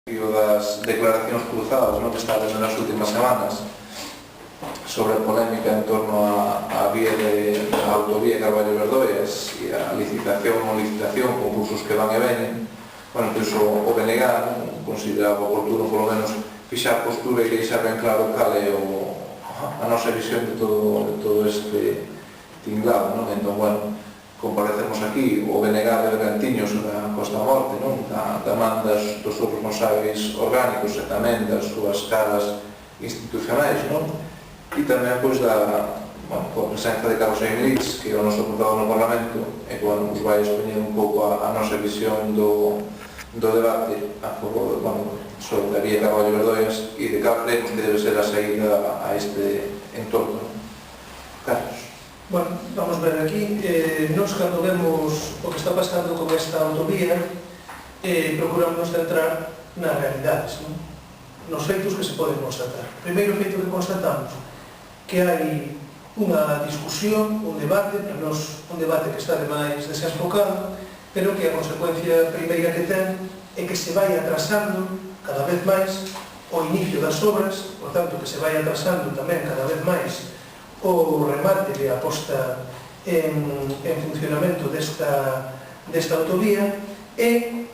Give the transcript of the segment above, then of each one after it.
Das declaracións cruzadas que está vendo nas últimas semanas sobre a polémica en torno á autovía Carballo-Verdoias e a licitación ou licitación, concursos que van e veñen. Pois o BNG consideraba oportuno polo menos fixar postura e deixar ben claro cal é a nosa visión de todo este tinglado. Entón, comparecemos aquí o BNG de Bergantiños da Costa Morte, da man dos seus responsables orgánicos e tamén das súas caras institucionais, e tamén da presenza de Carlos Eimerich, que é o noso portavoz no Parlamento, e que nos vai expoñer un pouco a nosa visión do debate sobre a vía Carballo-Verdoias e de cal creemos que debe ser a saída a este entorno. Carlos. Bueno, vamos ver aquí, nos cando vemos o que está pasando con esta autovía, procuramos centrar nas realidades, nos feitos que se poden constatar. Primeiro feito que constatamos, que hai unha discusión, un debate, para nós un debate que está demais desenfocado, pero que a consecuencia primeira que ten é que se vai atrasando cada vez máis o inicio das obras, por tanto que se vai atrasando tamén cada vez máis o remate de a posta en funcionamento desta autovía e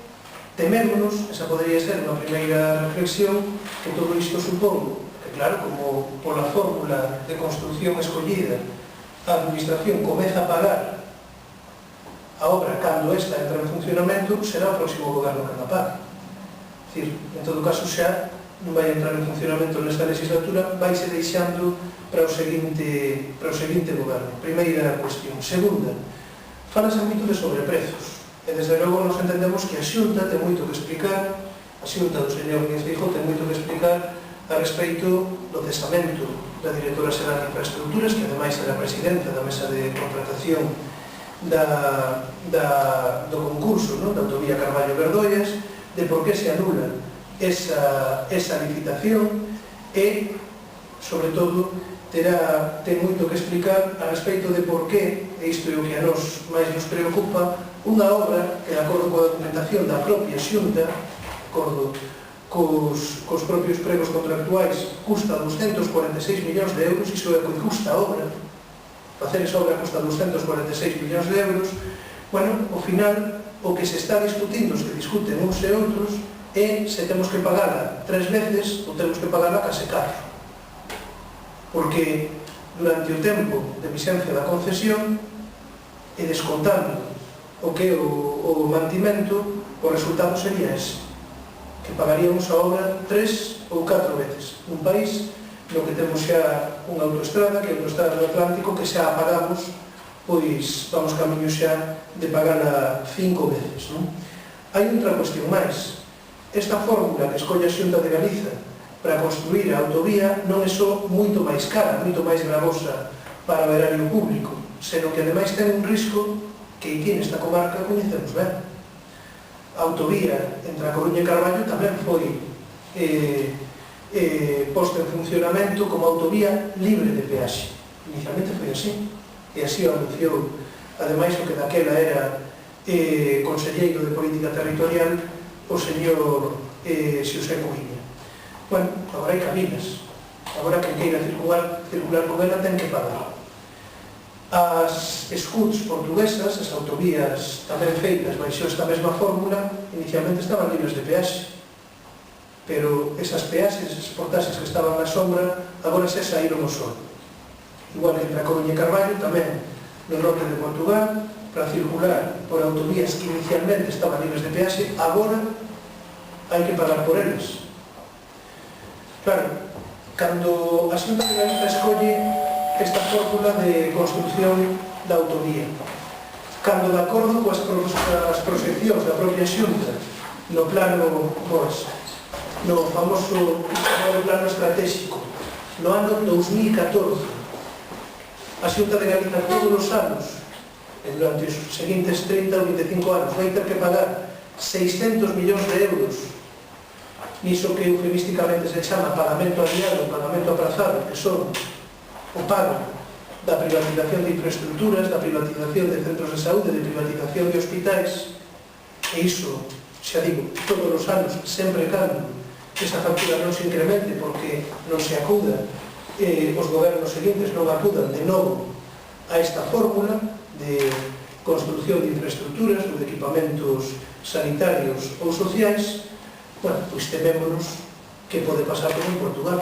temémonos, esa podría ser unha primeira reflexión, que todo isto supón que claro, como pola fórmula de construcción escollida a administración comeza a pagar a obra cando esta entra en funcionamento, será o próximo goberno que a pague. É dicir, en todo caso xa non vai entrar en funcionamento nesta legislatura, vai se deixando para o seguinte goberno. Primeira cuestión. Segunda, falase moito de sobreprezos. E desde logo nos entendemos que a Xunta ten moito que explicar, a Xunta do señor Núñez Feijóo ten moito que explicar a respeito do cesamento da directora xeral de Infraestructuras, que ademais era presidenta da mesa de contratación do concurso da autovía Carballo-Verdoias, de por que se anula esa licitación e, sobre todo, ten moito que explicar a respeito de por que, e isto é o que a nos máis nos preocupa, unha obra que, de acordo coa documentación da propia Xunta, de acordo cos propios pregos contractuais, custa 246 millóns de euros, iso é o que custa a obra, facer esa obra custa 246 millóns de euros. Ao final, o que se está discutindo, os que discuten uns e outros, é se temos que pagala 3 veces ou temos que pagala case 4. Porque durante o tempo de vigencia da concesión e descontando o que é o mantimento, o resultado sería ese, que pagaríamos a obra 3 ou 4 veces. Un país no que temos xa unha autoestrada, que é a autoestrada do Atlántico, que xa a pagamos, pois vamos camiño xa de pagala 5 veces. Hai outra cuestión máis. Esta fórmula que escolle a Xunta de Galiza para construir a autovía non é só moito máis cara, moito máis gravosa para o erario público, senón que ademais ten un risco que aquí nesta comarca coñecemos ben. A autovía entre a Coruña e Carballo tamén foi posta en funcionamento como autovía libre de peaxe. Inicialmente foi así, e así o anunciou ademais o que daquela era conselleiro de Política Territorial, o señor Xosé Cuiña. Agora hai caminas. Agora quen queira circular con ela ten que pagar. As SCUTs portuguesas, as autovías tamén feitas baixo esta mesma fórmula, inicialmente estaban libres de peaxe. Pero esas peaxes, esas portaxes que estaban na sombra, agora se saíron ao sol. Igual que entre a Coruña e Carballo, tamén no norte de Portugal, para circular por autovías que inicialmente estaban libres de peaxe, agora hai que pagar por elas. Claro, cando a Xunta de Galiza escolle esta fórmula de construcción da autovía, cando de acordo coas proxeccións da propia Xunta no plano MOES, no famoso plano estratégico, no ano 2014, a Xunta de Galiza todos os anos, durante os seguintes 30 ou 25 anos, vai ter que pagar 600 millóns de euros niso que eufemísticamente se chama pagamento adiado, pagamento aprazado, que son o pago da privatización de infraestructuras, da privatización de centros de saúde, de privatización de hospitais, e iso xa digo, todos os anos, sempre cando esa factura non se incremente porque non se acuda, os gobernos seguintes non acudan de novo a esta fórmula de construcción de infraestructuras ou de equipamentos sanitarios ou sociais, bueno, pois temémonos que pode pasar como en Portugal.